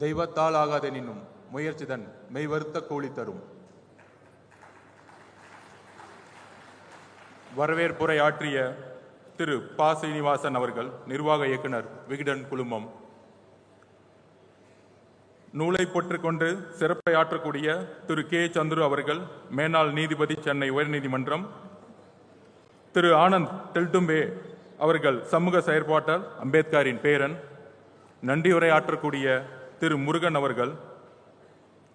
தெய்வத்தால் ஆகாதெனினும் முயற்சிதன் மெய்வருத்த கூலி தரும். வரவேற்புரை ஆற்றிய திரு ப. சீனிவாசன் அவர்கள், நிர்வாக இயக்குனர், விகடன் குழுமம். நூலை பொற்றுக்கொண்டு சிறப்பை ஆற்றக்கூடிய திரு கே. சந்துரு அவர்கள், மேனாள் நீதிபதி, சென்னை உயர்நீதிமன்றம். திரு ஆனந்த் தெல்டும்பே அவர்கள், சமூக செயற்பாட்டாளர், அம்பேத்கரின் பேரன். நன்றியுரை ஆற்றக்கூடிய திரு முருகன் அவர்கள்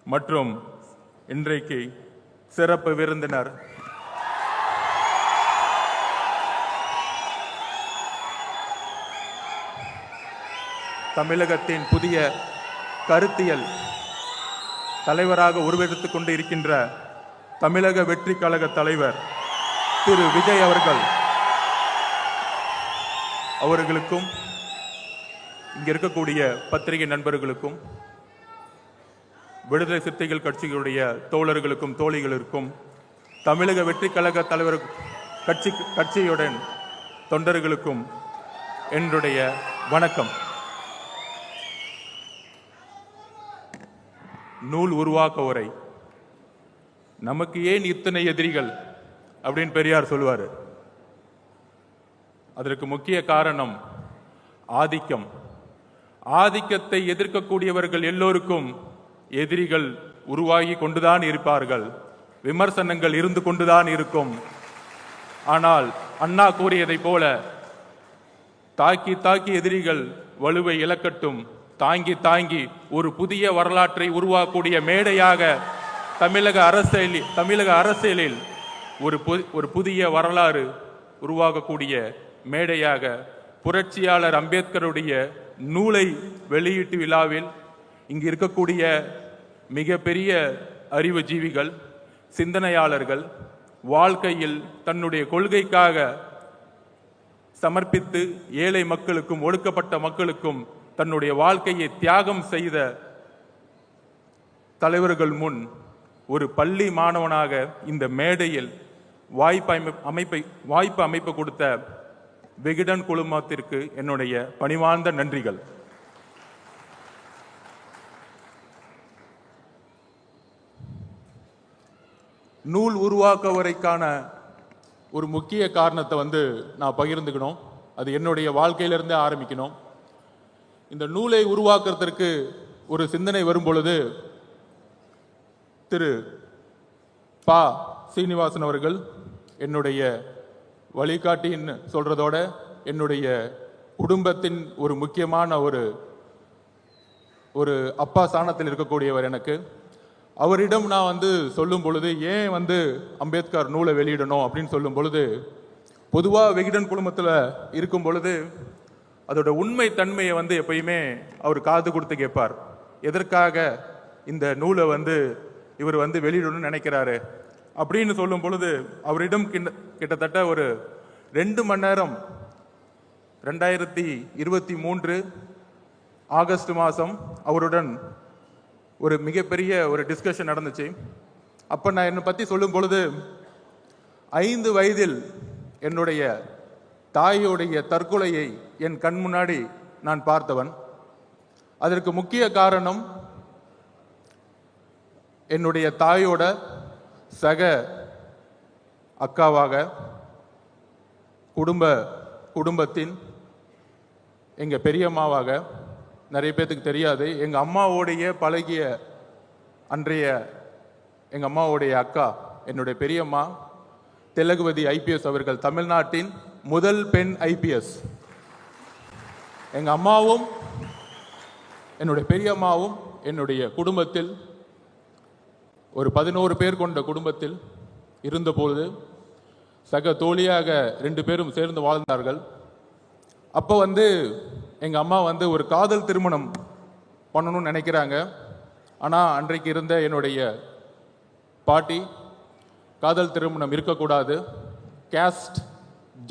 மற்றும் இன்றைக்கு சிறப்பு விருந்தினர் தமிழகத்தின் புதிய கருத்தியல் தலைவராக உருவெடுத்துக் கொண்டு இருக்கின்ற தமிழக வெற்றி கழக தலைவர் திரு விஜய் அவர்களுக்கும் இங்க இருக்கக்கூடிய பத்திரிகை நண்பர்களுக்கும் விடுதலை சிறுத்தைகள் கட்சிகளுடைய தோழர்களுக்கும் தோழிகளுக்கும் தமிழக வெற்றி கழக தலைவர் கட்சியுடன் தொண்டர்களுக்கும் என்னுடைய வணக்கம். நூல் உருவாக்க உரை. நமக்கு ஏன் இத்தனை எதிரிகள் அப்படின்னு பெரியார் சொல்லுவார். அதற்கு முக்கிய காரணம் ஆதிக்கம். ஆதிக்கத்தை எதிர்க்கக்கூடியவர்கள் எல்லோருக்கும் எதிரிகள் உருவாகி கொண்டுதான் இருப்பார்கள், விமர்சனங்கள் இருந்து கொண்டுதான் இருக்கும். ஆனால் அண்ணா கூறியதை போல தாக்கி தாக்கி எதிரிகள் வலுவை இழக்கட்டும், தாங்கி தாங்கி ஒரு புதிய வரலாற்றை உருவாக்கக்கூடிய மேடையாக தமிழக அரசியலில் ஒரு புதிய வரலாறு உருவாகக்கூடிய மேடையாக புரட்சியாளர் அம்பேத்கருடைய நூலை வெளியீட்டு விழாவில் இங்கு இருக்கக்கூடிய மிகப்பெரிய அறிவுஜீவிகள், சிந்தனையாளர்கள், வாழ்க்கையில் தன்னுடைய கொள்கைக்காக சமர்ப்பித்து ஏழை மக்களுக்கும் ஒடுக்கப்பட்ட மக்களுக்கும் தன்னுடைய வாழ்க்கையை தியாகம் செய்த தலைவர்கள் முன் ஒரு பள்ளி மாணவனாக இந்த மேடையில் வாய்ப்பு அமைப்பு கொடுத்த விகடன் குழுமத்திற்கு என்னுடைய பணிவார்ந்த நன்றிகள். நூல் உருவாக்க வரைக்கான ஒரு முக்கிய காரணத்தை நான் பகிர்ந்துக்கணும். அது என்னுடைய வாழ்க்கையிலிருந்தே ஆரம்பிக்கணும். இந்த நூலை உருவாக்குறதற்கு ஒரு சிந்தனை வரும் பொழுது திரு ப. சீனிவாசன் அவர்கள் என்னுடைய வழிகாட்டின்னு சொல்றதோட என்னுடைய குடும்பத்தின் ஒரு முக்கியமான ஒரு அப்பா ஸ்தானத்தில் இருக்கக்கூடியவர். எனக்கு அவரிடம் நான் சொல்லும் பொழுது, ஏன் அம்பேத்கர் நூலை வெளியிடணும் அப்படின்னு சொல்லும் பொழுது, பொதுவாக விகடன் குழுமத்தில் இருக்கும் பொழுது அதோட உண்மை தன்மையை எப்பயுமே அவர் காது கொடுத்து கேட்பார். எதற்காக இந்த நூலை இவர் வெளியிடணும்னு நினைக்கிறாரு அப்படின்னு சொல்லும் பொழுது அவரிடம் கிட்டத்தட்ட ஒரு 2 மணி நேரம் 2023 ஆகஸ்ட் மாதம் அவருடன் ஒரு மிகப்பெரிய ஒரு டிஸ்கஷன் நடந்துச்சு. அப்போ நான் என்னை பற்றி சொல்லும் பொழுது, 5 வயதில் என்னுடைய தாயோடைய தற்கொலையை என் கண் முன்னாடி நான் பார்த்தவன். அதற்கு முக்கிய காரணம் என்னுடைய தாயோட சக அக்காவாக குடும்பத்தின் எங்க பெரியம்மாவாக, நிறைய பேத்துக்கு தெரியாது, எங்க அம்மாவோடைய பழகிய அன்றைய எங்க அம்மாவோடைய அக்கா, என்னுடைய பெரியம்மா திலகவதி IPS அவர்கள், தமிழ்நாட்டின் முதல் பெண் IPS. எங்க அம்மாவும் என்னுடைய பெரியம்மாவும் என்னுடைய குடும்பத்தில் ஒரு 11 பேர் கொண்ட குடும்பத்தில் இருந்தபோது சக தோழியாக 2 பேரும் சேர்ந்து வாழ்ந்தார்கள். அப்போ எங்க அம்மா ஒரு காதல் திருமணம் பண்ணணும்னு நினைக்கிறாங்க. ஆனால் அன்றைக்கு இருந்த என்னுடைய பாட்டி, காதல் திருமணம் இருக்கக்கூடாது, கேஸ்ட்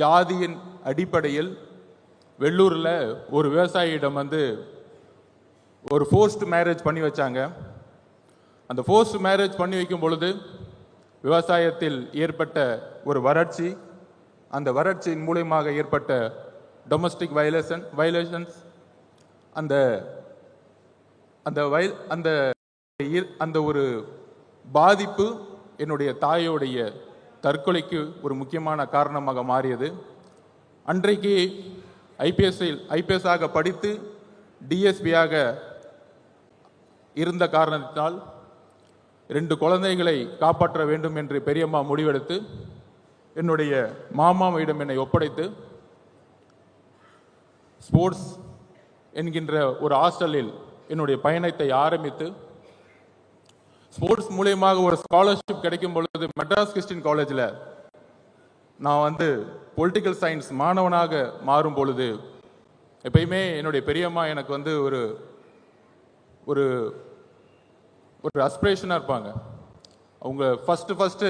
ஜாதியின் அடிப்படையில் வெள்ளூரில் ஒரு விவசாயியிடம் ஒரு ஃபோர்ஸ்ட் மேரேஜ் பண்ணி வச்சாங்க. அந்த ஃபோர்ஸ்ட் மேரேஜ் பண்ணி வைக்கும் பொழுது விவசாயத்தில் ஏற்பட்ட ஒரு வறட்சி, அந்த வறட்சியின் மூலமாக ஏற்பட்ட டொமஸ்டிக் வயலேஷன்ஸ், அந்த அந்த அந்த அந்த ஒரு பாதிப்பு என்னுடைய தாயோடைய தற்கொலைக்கு ஒரு முக்கியமான காரணமாக மாறியது. அன்றைக்கு ஐபிஎஸ் ஆக படித்து டிஎஸ்பியாக இருந்த காரணத்தினால் 2 குழந்தைகளை காப்பாற்ற வேண்டும் என்று பெரியம்மா முடிவெடுத்து என்னுடைய மாமாவிடம் என்னை ஒப்படைத்து ஸ்போர்ட்ஸ் என்கின்ற ஒரு ஹாஸ்டலில் என்னுடைய பயணத்தை ஆரம்பித்து, ஸ்போர்ட்ஸ் மூலியமாக ஒரு ஸ்காலர்ஷிப் கிடைக்கும் பொழுது மெட்ராஸ் கிறிஸ்டியன் காலேஜில் நான் பொலிட்டிக்கல் சயின்ஸ் மாணவனாக மாறும் பொழுது எப்பயுமே என்னுடைய பெரியம்மா எனக்கு ஒரு ஒரு ஒரு அஸ்பிரேஷனாக இருப்பாங்க. அவங்க ஃபஸ்ட்டு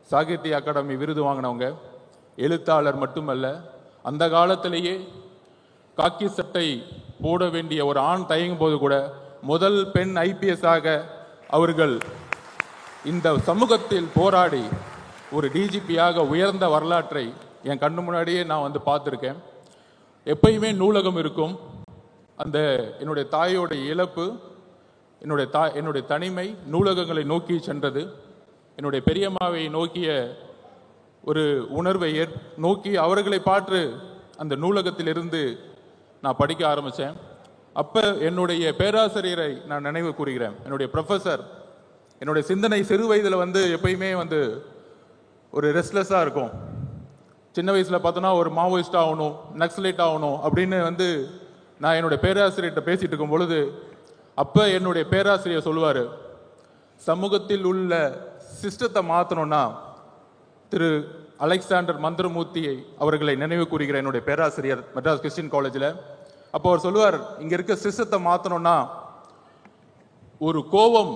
சாகித்ய அகாடமி விருது வாங்கினவங்க, எழுத்தாளர் மட்டுமல்ல, அந்த காலத்திலேயே காக்கி சட்டை போட வேண்டிய ஒரு ஆண் தயங்கும் போது கூட முதல் பெண் ஐபிஎஸ் ஆக அவர்கள் இந்த சமூகத்தில் போராடி ஒரு டிஜிபியாக உயர்ந்த வரலாற்றை என் கண்ணு முன்னாடியே நான் பார்த்துருக்கேன். எப்பயுமே நூலகம் இருக்கும். அந்த என்னுடைய தாயோட இழப்பு, என்னுடைய தனிமை நூலகங்களை நோக்கி சென்றது. என்னுடைய பெரியம்மாவை நோக்கிய ஒரு உணர்வை நோக்கி அவர்களை பார்த்து அந்த நூலகத்திலிருந்து நான் படிக்க ஆரம்பித்தேன். அப்போ என்னுடைய பேராசிரியரை நான் நினைவு கூறுகிறேன். என்னுடைய ப்ரொஃபஸர், என்னுடைய சிந்தனை சிறு வயதில் எப்பயுமே ஒரு ரெஸ்ட்லெஸ்ஸாக இருக்கும். சின்ன வயசில் பார்த்தோன்னா ஒரு மாவோயிஸ்ட் ஆகணும், நக்சலைட் ஆகணும் அப்படின்னு நான் என்னுடைய பேராசிரியர்கிட்ட பேசிகிட்டு இருக்கும் பொழுது அப்போ என்னுடைய பேராசிரியர் சொல்லுவார், சமூகத்தில் உள்ள சிஸ்டத்தை மாற்றணும்னா திரு அலெக்சாண்டர் மந்திரமூர்த்தியை அவர்களை நினைவு கூறுகிறேன், என்னுடைய பேராசிரியர் மெட்ராஸ் கிறிஸ்டியன் காலேஜில். அப்போ அவர் சொல்லுவார், இங்கே இருக்க சிஸ்டத்தை மாற்றணும்னா ஒரு கோபம்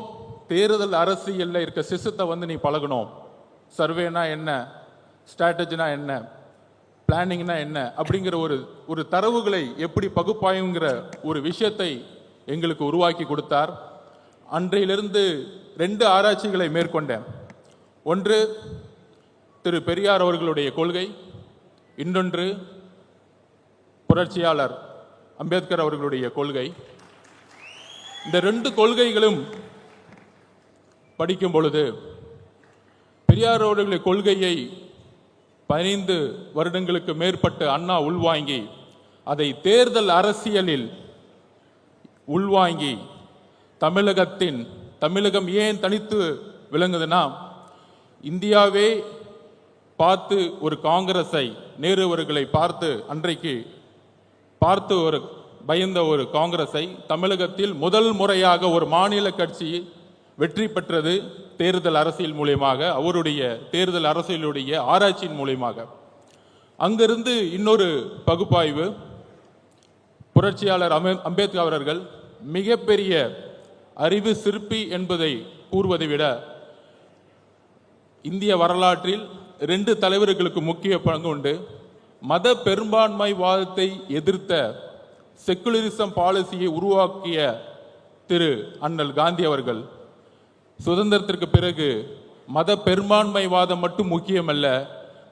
தேர்தல் அரசியலில் இருக்க சிஸ்டத்தை நீ பழகணும். சர்வேனா என்ன, ஸ்ட்ராட்டஜினா என்ன, பிளானிங்னா என்ன அப்படிங்கிற ஒரு தரவுகளை எப்படி பகுப்பாயுங்கிற ஒரு விஷயத்தை எங்களுக்கு உருவாக்கி கொடுத்தார். அன்றையிலிருந்து 2 ஆராய்ச்சிகளை மேற்கொண்டேன். ஒன்று திரு பெரியார் அவர்களுடைய கொள்கை, இன்னொன்று புரட்சியாளர் அம்பேத்கர் அவர்களுடைய கொள்கை. இந்த 2 கொள்கைகளும் படிக்கும் பொழுது பெரியார் அவர்களுடைய கொள்கையை 15 வருடங்களுக்கு மேற்பட்ட அண்ணா உள்வாங்கி அதை தேர்தல் அரசியலில் உள்வாங்கி தமிழகம் ஏன் தனித்து விளங்குதுன்னா, இந்தியாவே பார்த்து ஒரு காங்கிரஸை, நேரு அவர்களை அன்றைக்கு பார்த்து ஒரு பயந்த ஒரு காங்கிரஸை தமிழகத்தில் முதல் முறையாக ஒரு மாநில கட்சி வெற்றி பெற்றது தேர்தல் அரசியல் மூலியமாக, அவருடைய தேர்தல் அரசியலுடைய ஆராய்ச்சியின் மூலியமாக. அங்கிருந்து இன்னொரு பகுப்பாய்வு, புரட்சியாளர் அம்பேத்கர் அவர்கள் மிகப்பெரிய அறிவு சிற்பி என்பதை கூறுவதை விட இந்திய வரலாற்றில் 2 தலைவர்களுக்கு முக்கிய பங்கு உண்டு. மத பெரும்பான்மைவாதத்தை எதிர்த்த செக்குலரிசம் பாலிசியை உருவாக்கிய திரு அண்ணல் காந்தி அவர்கள் சுதந்திரத்திற்கு பிறகு மத பெரும்பான்மைவாதம் மட்டும் முக்கியமல்ல,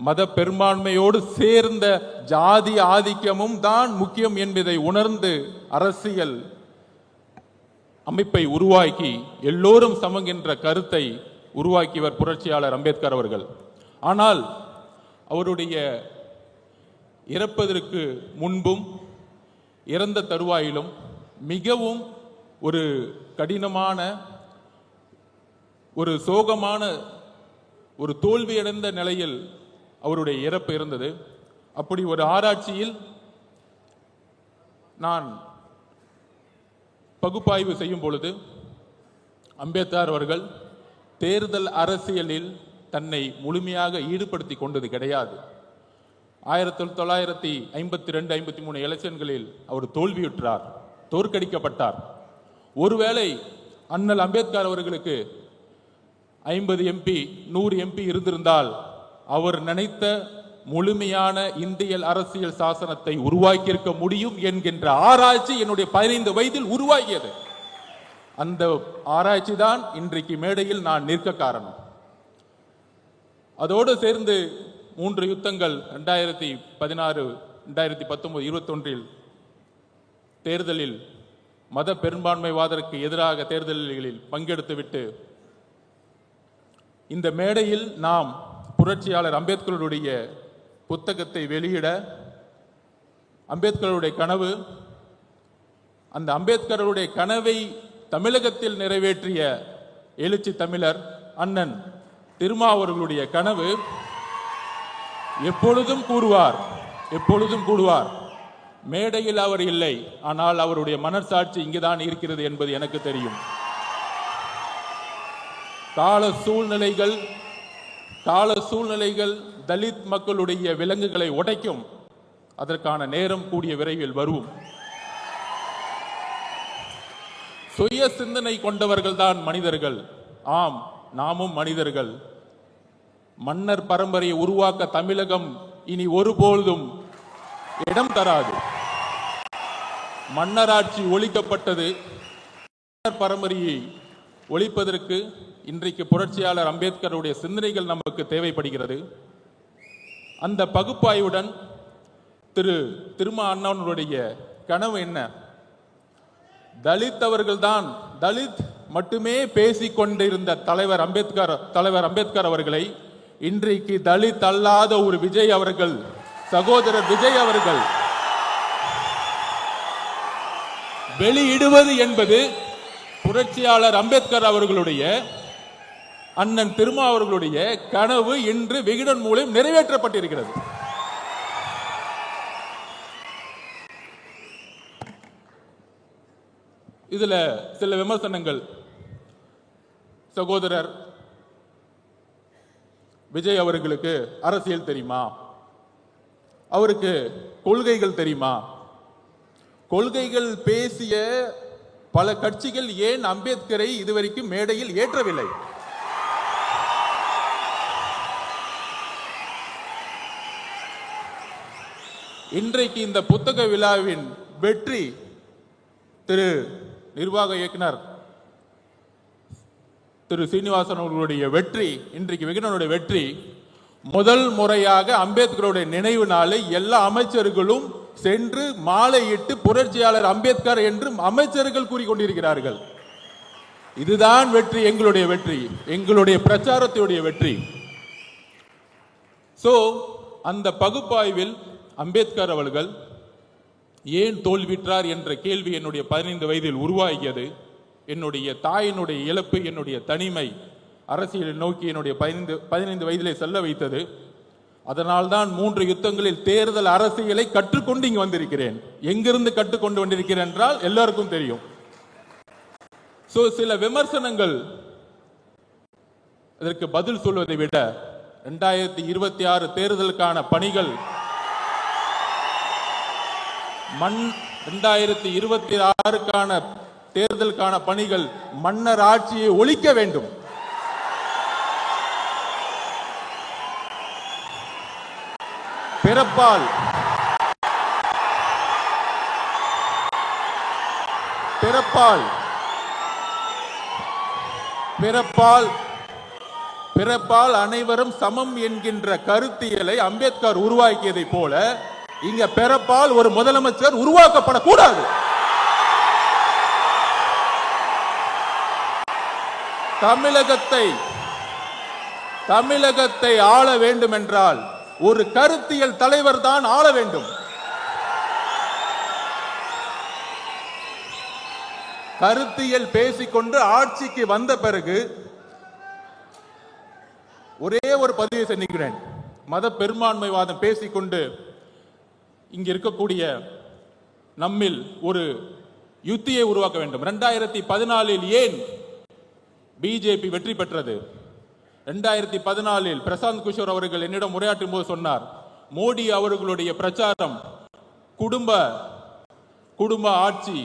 மத பெரும்பான்மையோடு சேர்ந்த ஜாதி ஆதிக்கமும் தான் முக்கியம் என்பதை உணர்ந்து அரசியல் அமைப்பை உருவாக்கி எல்லோரும் சமங்கின்ற கருத்தை உருவாக்கியவர் புரட்சியாளர் அம்பேத்கர் அவர்கள். ஆனால் அவருடைய இறப்பதற்கு முன்பும் இறந்த தருவாயிலும் மிகவும் ஒரு கடினமான, ஒரு சோகமான, ஒரு தோல்வியடைந்த நிலையில் அவருடைய இறப்பு இருந்தது. அப்படி ஒரு ஆராய்ச்சியில் நான் பகுப்பாய்வு செய்யும் பொழுது அம்பேத்கர் அவர்கள் தேர்தல் அரசியலில் தன்னை முழுமையாக ஈடுபடுத்தி கொண்டது கிடையாது. 1952-53 எலெக்ஷன்களில் அவர் தோல்வியுற்றார், தோற்கடிக்கப்பட்டார். ஒருவேளை அண்ணல் அம்பேத்கர் அவர்களுக்கு 50 MP 100 MP இருந்திருந்தால் அவர் நினைத்த முழுமையான இந்திய அரசியல் சாசனத்தை உருவாக்கியிருக்க முடியும் என்கின்ற ஆராய்ச்சி என்னுடைய 15 வயதில் உருவாகியது. அந்த ஆராய்ச்சி தான் இன்றைக்கு மேடையில் நான் நிற்க காரணம். அதோடு சேர்ந்து 3 யுத்தங்கள் 2016, 2019, 2021 தேர்தலில் மத பெரும்பான்மைவாதருக்கு எதிராக தேர்தல்களில் பங்கெடுத்துவிட்டு இந்த மேடையில் நாம் புரட்சியாளர் அம்பேத்கருடைய புத்தகத்தை வெளியிட அம்பேத்கருடைய கனவு, அந்த அம்பேத்கருடைய கனவை தமிழகத்தில் நிறைவேற்றிய எழுச்சி தமிழர் அண்ணன் திருமாவர்களுடைய கனவு எப்பொழுதும் கூறுவார். மேடையில் அவர் இல்லை, ஆனால் அவருடைய மனசாட்சி இங்குதான் இருக்கிறது என்பது எனக்கு தெரியும். கால சூழ்நிலைகள் தலித் மக்களுடைய விலங்குகளை உடைக்கும். அதற்கான நேரம் கூடிய விரைவில் வரும். சுய சிந்தனை கொண்டவர்கள் தான் மனிதர்கள். ஆம், நாமும் மனிதர்கள். மன்னர் பரம்பரையை உருவாக்க தமிழகம் இனி ஒருபொழுதும் இடம் தராது. மன்னராட்சி ஒழிக்கப்பட்டது. மன்னர் பரம்பரையை ஒழிப்பதற்கு இன்றைக்கு புரட்சியாளர் அம்பேத்கருடைய சிந்தனைகள் நமக்கு தேவைப்படுகிறது. அந்த பகுப்பாய்வுடன் திருமா அண்ணாவுடைய கனவு என்ன? தலித் மட்டுமே பேசிக் கொண்டிருந்த தலைவர் அம்பேத்கர் அவர்களை இன்றைக்கு தலித் அல்லாத ஒரு விஜய் அவர்கள், சகோதரர் விஜய் அவர்கள் வெளியிடுவது என்பது புரட்சியாளர் அம்பேத்கர் அவர்களுடைய அண்ணன் திருமா அவர்களுடைய கனவு இன்று விகடன் மூலம் நிறைவேற்றப்பட்டிருக்கிறது. இதுல சில விமர்சனங்கள். சகோதரர் விஜய் அவர்களுக்கு அரசியல் தெரியுமா? அவருக்கு கொள்கைகள் தெரியுமா? கொள்கைகள் பேசிய பல கட்சிகள் ஏன் அம்பேத்கரை இதுவரைக்கும் மேடையில் ஏற்றவில்லை? இன்றைக்கு இந்த புத்தக விழாவின் வெற்றி, திரு நிர்வாக இயக்குனர் திரு சீனிவாசன் அவர்களுடைய வெற்றி, இன்றைக்கு விகடனுடைய வெற்றி, முதல் முறையாக அம்பேத்கருடைய நினைவு நாளை எல்லா அமைச்சர்களும் சென்று மாலையிட்டு புரட்சியாளர் அம்பேத்கர் என்று அமைச்சர்கள் கூறிக்கொண்டிருக்கிறார்கள். இதுதான் வெற்றி, எங்களுடைய வெற்றி, எங்களுடைய பிரச்சாரத்துடைய வெற்றி. அந்த பகுப்பாய்வில் அம்பேத்கர் அவர்கள் ஏன் தோல்விற்றார் என்ற கேள்வி என்னுடைய 15 வயதில் உருவாகியது. என்னுடைய தாயினுடைய இழப்பு, என்னுடைய தனிமை அரசியலை நோக்கி என்னுடைய 15 வயதிலே செல்ல வைத்தது. அதனால்தான் 3 யுத்தங்களில் தேர்தல் அரசியலை கற்றுக்கொண்டு இங்கு வந்திருக்கிறேன். எங்கிருந்து கற்றுக்கொண்டு வந்திருக்கிறேன் என்றால் எல்லாருக்கும் தெரியும். சில விமர்சனங்கள் இதற்கு பதில் சொல்வதை விட 2026 தேர்தலுக்கான பணிகள் 2026க்கான தேர்தலுக்கான பணிகள் மன்னர் ஆட்சியை ஒழிக்க வேண்டும். பிறப்பால் அனைவரும் சமம் என்கின்ற கருத்தியலை அம்பேத்கர் உருவாக்கியதை போல இங்க பிறப்பால் ஒரு முதலமைச்சர் உருவாக்கப்படக்கூடாது. தமிழகத்தை ஆள வேண்டும் என்றால் ஒரு கருத்தியல் தலைவர் தான் ஆள வேண்டும். கருத்தியல் பேசிக்கொண்டு ஆட்சிக்கு வந்த பிறகு ஒரே ஒரு பதிவை செஞ்சுக்கிறேன். மத பெரும்பான்மைவாதம் பேசிக்கொண்டு இங்க இருக்கக்கூடிய நம்மில் ஒரு யுத்தியை உருவாக்க வேண்டும். 2014 ஏன் பிஜேபி வெற்றி பெற்றது? 2014 பிரசாந்த் கிஷோர் அவர்கள் என்னிடம் உரையாற்றும் போது சொன்னார், மோடி அவர்களுடைய பிரச்சாரம் குடும்ப ஆட்சி,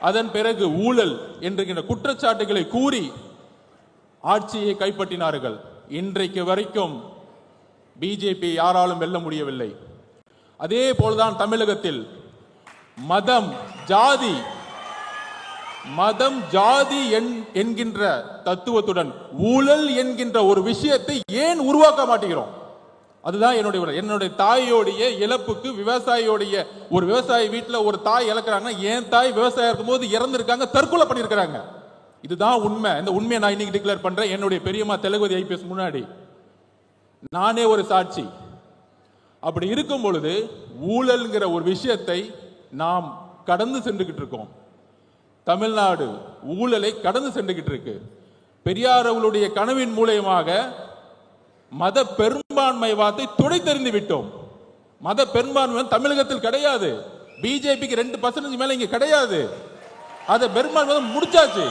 அதன் பிறகு ஊழல் என்கிற குற்றச்சாட்டுகளை கூறி ஆட்சியை கைப்பற்றினார்கள். இன்றைக்கு வரைக்கும் பிஜேபி யாராலும் வெல்ல முடியவில்லை. அதே போல்தான் தமிழகத்தில் மதம் ஜாதி என்கின்ற தத்துவத்துடன் ஊழல் என்கின்ற ஒரு விஷயத்தை ஏன் உருவாக்க மாட்டேங்கிறோம்? அதுதான் என்னுடைய தாயோடைய இழப்புக்கு, விவசாயியோடைய ஒரு விவசாயி வீட்டில் ஒரு தாய் இழக்கிறாங்கன்னா, என் தாய் விவசாயம் இருக்கும்போது இறந்துருக்காங்க, தற்கொலை பண்ணியிருக்கிறாங்க. இதுதான் உண்மை. இந்த உண்மையை நான் இன்னைக்கு டிக்ளேர் பண்றேன். என்னுடைய பெரியம்மா தெலுங்குதி ஐபிஎஸ் முன்னாடி நானே ஒரு சாட்சி. அப்படி இருக்கும் பொழுது ஊழல்ங்கிற ஒரு விஷயத்தை நாம் கடந்து சென்றுகிட்டு இருக்கோம். தமிழ்நாடு ஊழலை கடந்து சென்றுகிட்டு இருக்கு. பெரியார் அவர்களுடைய கனவின் மூலமாக மத பெரும்பான்மைவாதத்தை துடைத்தெறிந்து விட்டோம். மத பெரும்பான்மை தமிழகத்தில் கிடையாது. பிஜேபிக்கு 2% மேல இங்க கிடையாது. அதை பெரும்பான்மை முடிச்சாச்சு.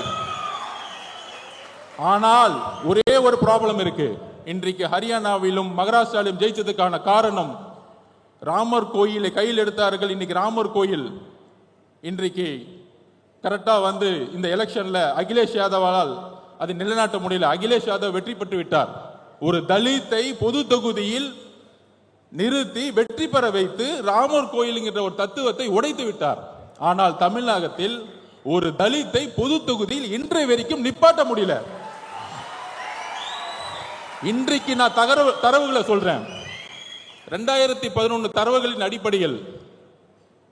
ஆனால் ஒரே ஒரு ப்ராப்ளம் இருக்கு. இன்றைக்கு ஹரியானாவிலும் மகாராஷ்டிராவிலும் ஜெயிச்சதுக்கான காரணம் ராமர் கோயிலை கையில் எடுத்தார்கள். இன்னைக்கு ராமர் கோயில் இன்றைக்கு கரெக்டா வந்து இந்த எலெக்ஷன்ல அகிலேஷ் யாதவால் அது நிலைநாட்ட முடியல. அகிலேஷ் யாதவ் வெற்றி பெற்று விட்டார். ஒரு தலித்தை பொது தொகுதியில் நிறுத்தி வெற்றி பெற வைத்து ராமர் கோயிலுங்கிற ஒரு தத்துவத்தை உடைத்து விட்டார். ஆனால் தமிழகத்தில் ஒரு தலித்தை பொது தொகுதியில் இன்றைய வரைக்கும் நிப்பாட்ட முடியல. இன்றைக்கு நான் தரவுகளை சொல்றேன். 2011 தரவுகளின் அடிப்படையில்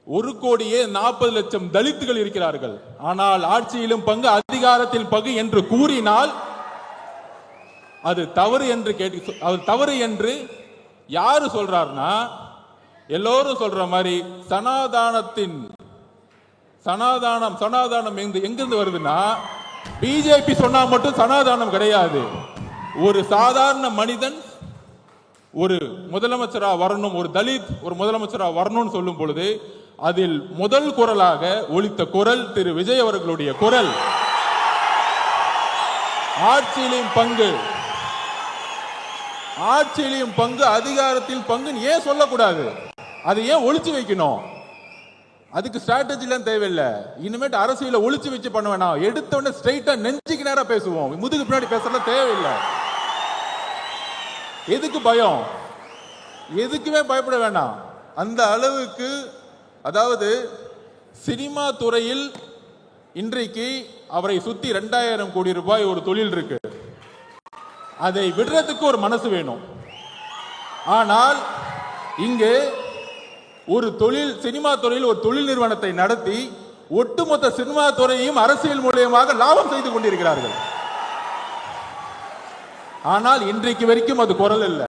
1,40,00,000 தலித்துகள் இருக்கிறார்கள். ஆனால் ஆட்சியிலும் பங்கு, அதிகாரத்தில் பங்கு என்று கூறினால் அது தவறு என்று அது தவறு என்று யாரு சொல்றாருன்னா, எல்லோரும் சொல்ற மாதிரி சனாதானம் எங்கிருந்து வருதுன்னா, பிஜேபி சொன்னா மட்டும் சனாதானம் கிடையாது. ஒரு சாதாரண மனிதன் ஒரு முதலமைச்சரா வரணும், ஒரு தலித் ஒரு முதலமைச்சரா வரணும்னு சொல்லும் பொழுது அதில் முதல் குரலாக ஒலித்த குரல் திரு விஜய் அவர்களுடைய குரல். ஆட்சியிலும் பங்கு, அதிகாரத்தில் பங்கு ஏன் சொல்லக்கூடாது? அதை ஏன் ஒளிச்சு வைக்கணும்? அதுக்கு ஸ்ட்ராட்டஜிலாம் தேவையில்லை. இனிமேட்டு அரசியல ஒளிச்சு வச்சு பண்ண வேணாம். எடுத்தவொடனே ஸ்ட்ரைட்டா நெஞ்சுக்கு நேரம் பேசுவோம். முதுகு பின்னாடி பேசலாம் தேவையில்லை. எதுக்கு பயம்? எதுக்குமே பயப்பட வேண்டாம். அந்த அளவுக்கு, அதாவது சினிமா துறையில் இன்றைக்கு அவரை சுத்தி 2000 கோடி ரூபாய் ஒரு தொழில் இருக்கு. அதை விடுறதுக்கு ஒரு மனசு வேணும். ஆனால் இங்கு ஒரு சினிமா துறையில் ஒரு தொழில் நிறுவனத்தை நடத்தி ஒட்டுமொத்த சினிமா துறையையும் அரசியல் மூலமாக லாபம் செய்து கொண்டிருக்கிறார்கள். ஆனால் இன்றைக்கு வரைக்கும் அது குரல் இல்லை.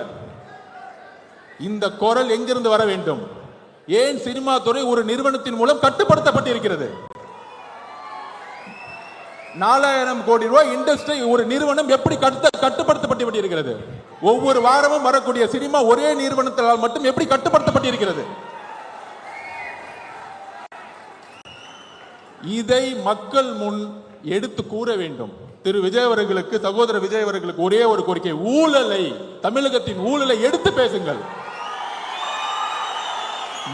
இந்த குரல் எங்கிருந்து வர வேண்டும்? ஏன் சினிமா துறை ஒரு நிறுவனத்தின் மூலம் கட்டுப்படுத்தப்பட்டிருக்கிறது? 4000 கோடி ரூபாய் இண்டஸ்ட்ரி ஒரு நிறுவனம் எப்படி கட்டுப்படுத்தப்பட்டிருக்கிறது? ஒவ்வொரு வாரமும் வரக்கூடிய சினிமா ஒரே நிறுவனத்தால் மட்டும் எப்படி கட்டுப்படுத்தப்பட்டிருக்கிறது? இதை மக்கள் முன் எடுத்து கூற வேண்டும். திரு விஜய் அவர்களுக்கு, சகோதரர் விஜய் அவர்களுக்கு ஒரே ஒரு கோரிக்கை, ஊழலை, தமிழகத்தின் ஊழலை எடுத்து பேசுங்கள்.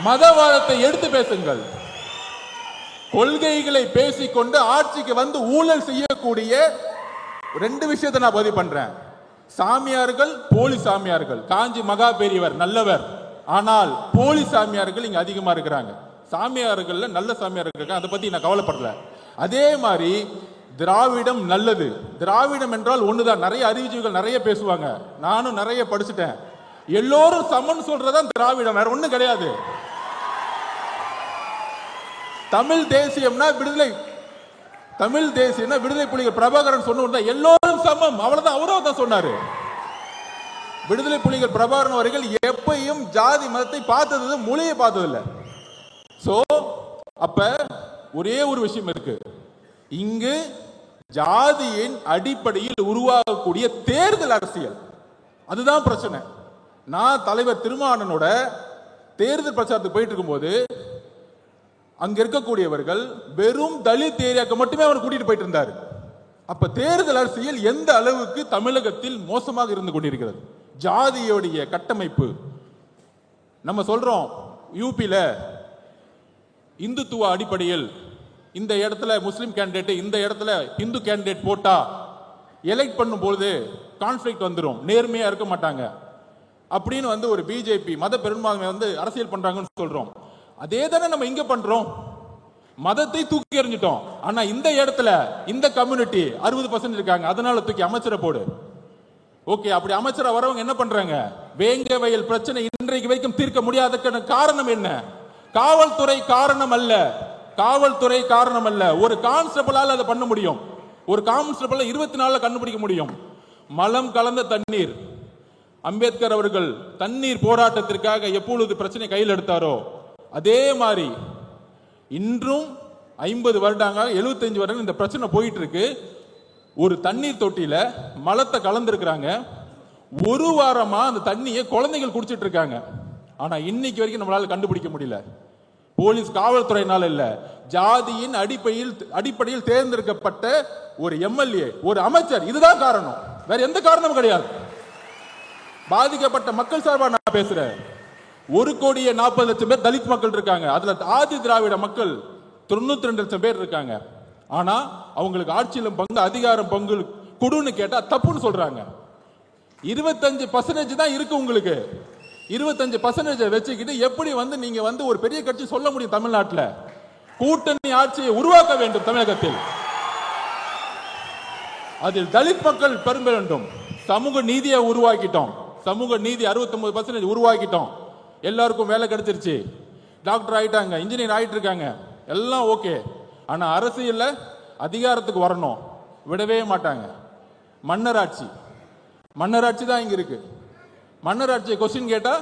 மதவாதத்தை எடுத்து பேசுங்கள். கொள்கைகளை பேசிக்கொண்டு ஆட்சிக்கு வந்து ஊழல் செய்யக்கூடிய 2 விஷயத்தை நான் பதிவு பண்றேன். சாமியார்கள், போலி சாமியார்கள். காஞ்சி மகா பெரியவர் நல்லவர், ஆனால் போலி சாமியார்கள் இங்க அதிகமா இருக்கிறாங்க. சாமியார்கள் நல்ல சாமியார்கள் இருக்காங்க, அதை பத்தி நான் கவலைப்படல. அதே மாதிரி திராவிடம் நல்லது. திராவிடம் என்றால் ஒண்ணுதான். நிறைய அறிவுஜீவிகள் நிறைய பேசுவாங்க, நானும் நிறைய படிச்சுட்டேன். எல்லோரும் சமன் சொல்றதான் திராவிடம், வேற ஒண்ணும் கிடையாது. தமிழ் தேசியம்னா விடுதலை, தமிழ் தேசியம்னா விடுதலை புலிகள் பிரபாகரன் சொன்ன எல்லோரும் சமம், அவ்வளவுதான். அவரும் தான் சொன்னாரு. விடுதலை புலிகள் பிரபாகரன் அவர்கள் எப்பையும் ஜாதி மதத்தை பார்த்தது, மொழியை பார்த்ததில்லை. சோ அப்ப ஒரே ஒரு விஷயம் இருக்கு. இங்கு ஜாதியின் அடிப்படையில் உருவாகக்கூடிய தேர்தல் அரசியல், அதுதான் பிரச்சனை. நான் தலைவர் திருமாவளவனோட தேர்தல் பிரச்சாரத்துக்கு போயிட்டு இருக்கும்போது அங்க இருக்கக்கூடியவர்கள் வெறும் தலித் ஏரியாக்கு மட்டுமே அவர் கூட்டிட்டு போயிட்டு இருந்தாரு. அப்ப தேர்தல் அரசியல் எந்த அளவுக்கு தமிழகத்தில் மோசமாக இருந்து கொண்டிருக்கிறது. ஜாதியோடைய கட்டமைப்பு. நம்ம சொல்றோம் யூபியில இந்துத்துவ அடிப்படையில் இந்த இடத்துல முஸ்லிம் கேண்டிடேட், இந்த இடத்துல இந்து கேண்டிடேட் போட்டா எலெக்ட் பண்ணும்போது கான்ஃபிளிக்ட் வந்துடும், நேர்மையா இருக்க மாட்டாங்க அப்படின்னு வந்து ஒரு பிஜேபி மத பெரும்பான்மை வந்து அரசியல் பண்றாங்கன்னு சொல்றோம். அதே தானே நம்ம இங்க பண்றோம். மதத்தை தூக்கி எறிஞ்சிட்டோம். ஆனா இந்த இடத்துல இந்த கம்யூனிட்டி 60% இருக்காங்க, அதனால தூக்கி அமைச்சரை போடு. ஓகே, அப்படி அமைச்சரா வரவங்க என்ன பண்றாங்க? வேங்க வயல் பிரச்சனை இன்றைக்கு வரைக்கும் தீர்க்க முடியாததுக்கான காரணம் என்ன? காவல்துறை காரணம் அல்ல. காவல்துறை காரணம் அல்ல. ஒரு கான்ஸ்டபிளால அதை பண்ண முடியும். ஒரு கான்ஸ்டபிள் 24 கண்டுபிடிக்க முடியும். மலம் கலந்த தண்ணீர். அம்பேத்கர் அவர்கள் தண்ணீர் போராட்டத்திற்காக எப்பொழுது பிரச்சனை கையில் எடுத்தாரோ அதே மாதிரி இன்றும் 50 வருடங்கள் 75 வருடங்கள் இந்த பிரச்சனை போயிட்டு இருக்கு. ஒரு தண்ணீர் தொட்டியில மலத்தை கலந்துருக்கிறாங்க. ஒரு வாரமா அந்த தண்ணியை குழந்தைகள் குடிச்சிட்டு இருக்காங்க. ஆனா இன்னைக்கு வரைக்கும் நம்மளால கண்டுபிடிக்க முடியல. போலீஸ் காவல்துறையினால இல்ல, ஜாதியின் அடிப்படையில் தேர்ந்தெடுக்கப்பட்ட ஒரு எம்எல்ஏ, ஒரு அமைச்சர், இதுதான் காரணம். வேற எந்த காரணமும் கிடையாது. பாதிக்கப்பட்ட மக்கள் சார்பா நான் பேசுறேன். 1,40,00,000 பேர் தலித் மக்கள் இருக்காங்க. அதுல ஆதி திராவிட மக்கள் 92 லட்சம் பேர் இருக்காங்க. ஆனா அவங்களுக்கு ஆட்சியிலும் பங்கு, அதிகாரம் பங்கு கொடுன்னு கேட்டா தப்புன்னு சொல்றாங்க. 25% தான் இருக்கு உங்களுக்கு. 25% வச்சுக்கிட்டு எப்படி நீங்க ஒரு பெரிய கட்சி சொல்ல முடியும்? தமிழ்நாட்டில் கூட்டணி ஆட்சியை உருவாக்க வேண்டும். தமிழகத்தில் அதில் தலித் மக்கள் பெரும்ப வேண்டும். சமூக நீதியை உருவாக்கிட்டோம். சமூக நீதி 69% உருவாக்கிட்டோம். எல்லாருக்கும் வேலை கிடைச்சிருச்சு. டாக்டர் ஆயிட்டாங்க, இன்ஜினியர் ஆயிட்டு இருக்காங்க, எல்லாம் ஓகே. ஆனா அரசியல்ல அதிகாரத்துக்கு வரணும், விடவே மாட்டாங்க. மன்னராட்சி, மன்னராட்சி தான் இங்க இருக்கு. மன்னராட்சியை கொஸ்டின் கேட்டா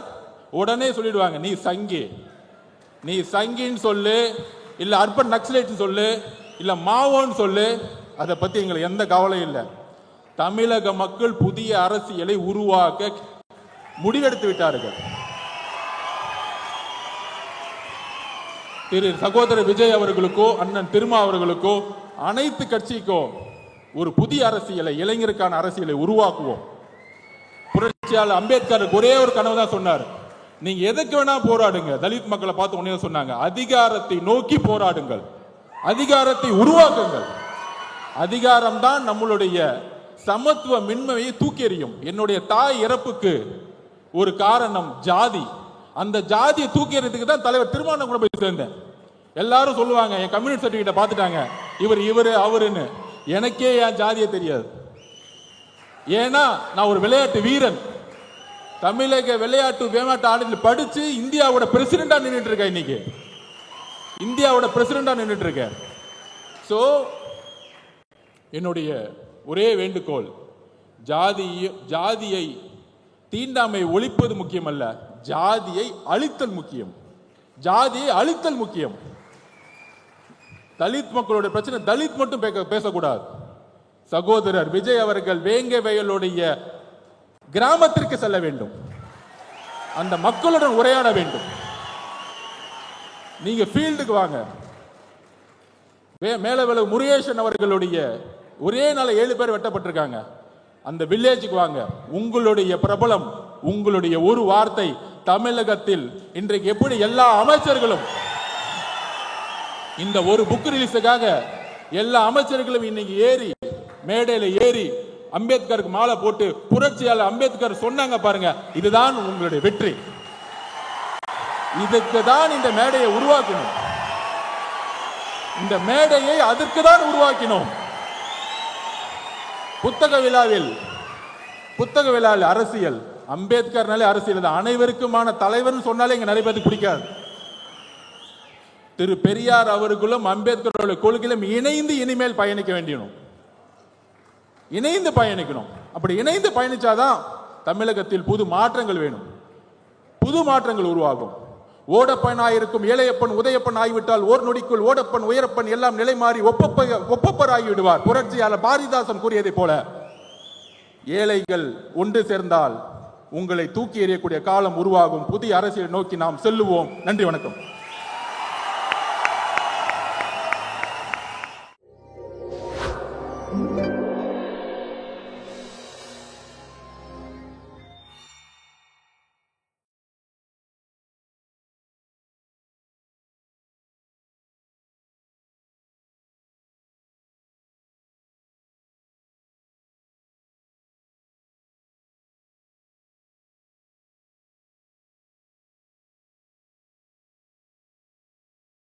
உடனே சொல்லிடுவாங்க, நீ சங்கி, நீ சங்கின்னு சொல்லு, இல்ல அர்பன் நக்சலைட் சொல்லு, இல்ல மாவோன்னு சொல்லு. அதை பத்தி எங்களுக்கு எந்த கவலையும் இல்லை. தமிழக மக்கள் புதிய அரசியலை உருவாக்க முடிவெடுத்து விட்டார்கள். திரு சகோதரர் விஜய் அவர்களுக்கோ அண்ணன் திருமா அவர்களுக்கோ அனைத்து கட்சிக்கோ ஒரு புதிய அரசியலை, இளைஞருக்கான அரசியலை உருவாக்குவோம். புரட்சியாளர் அம்பேத்கர் ஒரே ஒரு கனவு தான் சொன்னார், நீங்க எதுக்கு வேணா போராடுங்க. தலித் மக்களை பார்த்து ஒன்னே சொன்னாங்க, அதிகாரத்தை நோக்கி போராடுங்கள், அதிகாரத்தை உருவாக்குங்கள். அதிகாரம் தான் நம்மளுடைய சமத்துவ மின்மையை தூக்கி எறியும். என்னுடைய தாய் இறப்புக்கு ஒரு காரணம் ஜாதி. அந்த ஜாதியை தூக்கி எறியதுக்கு தான் தலைவர் திருமாவளவன் கூட போய் சேர்ந்தேன். எல்லாரும் சொல்லுவாங்க, என் கம்யூனிட்டி சர்டிபிகேட்டை பார்த்துட்டாங்க, இவரு அவருன்னு. எனக்கே என் ஜாதியை தெரியாது. ஏன்னா நான் ஒரு விளையாட்டு வீரன். தமிழக விளையாட்டு ஆணையத்தில் படிச்சு இந்தியாவோட பிரசிடண்டா நின்றுட்டு இருக்கேன். இன்னைக்கு இந்தியாவோட பிரசிடண்டா நின்றுட்டு இருக்கேன். சோ என்னுடைய ஒரே வேண்டுகோள், ஜாதியை தீண்டாமை ஒழிப்பது முக்கியம் அல்ல, ஜாதியை அழித்தல் முக்கியம். ஜாதியை அழித்தல் முக்கியம். தலித் மக்களுடைய பிரச்சனை தலித் மட்டும் பேசக்கூடாது. சகோதரர் விஜய் அவர்கள் வேங்க வயலுடைய கிராமத்திற்கு செல்ல வேண்டும், அந்த மக்களுடன் உரையாட வேண்டும். நீங்க ஃபீல்டுக்கு வாங்க. மேலவளவு முருகேசன் அவர்களுடைய ஒரே நாள் 7 பேர் வெட்டப்பட்டிருக்காங்க. அந்த வில்லேஜுக்கு வாங்க. உங்களுடைய பிரபலம், உங்களுடைய ஒரு வார்த்தை தமிழகத்தில் இன்றைக்கு எப்படி எல்லா அமைச்சர்களும் இந்த ஒரு புக் ரிலீஸுக்காக எல்லா அமைச்சர்களும் இன்னைக்கு ஏறி மேடையில ஏறி அம்பேத்கருக்கு மாலை போட்டு புரட்சியாளர் அம்பேத்கர் சொன்னாங்க பாருங்க, இதுதான் உங்களுடைய வெற்றி. இதுக்கு தான் இந்த மேடையை உருவாக்கணும். இந்த மேடையை அதற்கு தான் உருவாக்கினோம். புத்தக விழாவில் அரசியல், அம்பேத்கர்னாலே அரசியல் தான். அனைவருக்குமான தலைவர் சொன்னாலே இங்க நிறைய பேருக்கு பிடிக்காது. திரு பெரியார் அவர்களும் அம்பேத்கரோட கொள்கையிலும் இணைந்து இனிமேல் பயணிக்க வேண்டியணும். இணைந்து பயணிக்கணும். அப்படி இணைந்து பயணிச்சாதான் தமிழகத்தில் புது மாற்றங்கள் வேணும், புது மாற்றங்கள் உருவாகும். ஓடப்பனாய் இருக்கும் ஏழையப்பன் உதயப்பன் ஆகிவிட்டால் ஓர் நொடிக்குள் ஓடப்பன் உயரப்பன் எல்லாம் நிலை மாறி ஒப்பப்பர் ஆகிவிடுவார். புரட்சியாளர் பாரதிதாசன் கூறியதை போல ஏழைகள் ஒன்று சேர்ந்தால் உங்களை தூக்கி எறியக்கூடிய காலம் உருவாகும். புதிய அரசியலை நோக்கி நாம் செல்லுவோம். நன்றி, வணக்கம்.